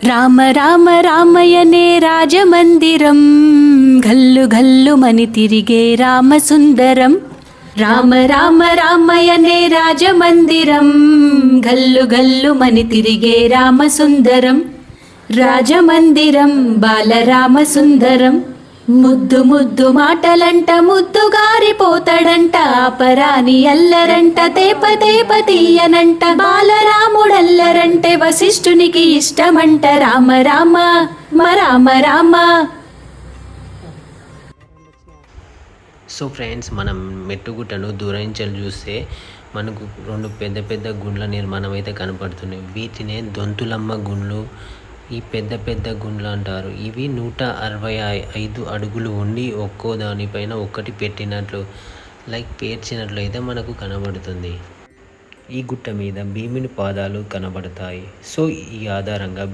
రామ రామ రామయనే రాజమందిరం గల్లు గల్లు మని తిరిగే రామసుందరం. రామ రామ రామయనే రాజమందిరం గల్లు గల్లు మని తిరిగే రామసుందరం. రాజమందిరం బాలరామసుందరం. ముద్దు ముద్దు మాటలంట ముద్దు గారిపోతాడంట, ఆపరాని అల్లరంట తేప తేప తీయనంట, బాలరాముడల్లరంటే వశిష్ఠునికి ఇష్టమంట. రామ రామ రామ రామ. సో ఫ్రెండ్స్, మనం మెట్టుగుట్టను దూరించలు చూస్తే మనకు రెండు పెద్ద పెద్ద గుండ్ల నిర్మాణం అయితే కనపడుతున్నాయి. వీటినే దొంతులమ్మ గుండ్లు, ఈ పెద్ద పెద్ద గుండ్లు అంటారు. ఇవి 165 అడుగులు ఉండి ఒక్కో దానిపైన ఒక్కటి పెట్టినట్లు పేర్చినట్లు అయితే మనకు కనబడుతుంది. ఈ గుట్ట మీద భీముని పాదాలు కనబడతాయి. సో ఈ ఆధారంగా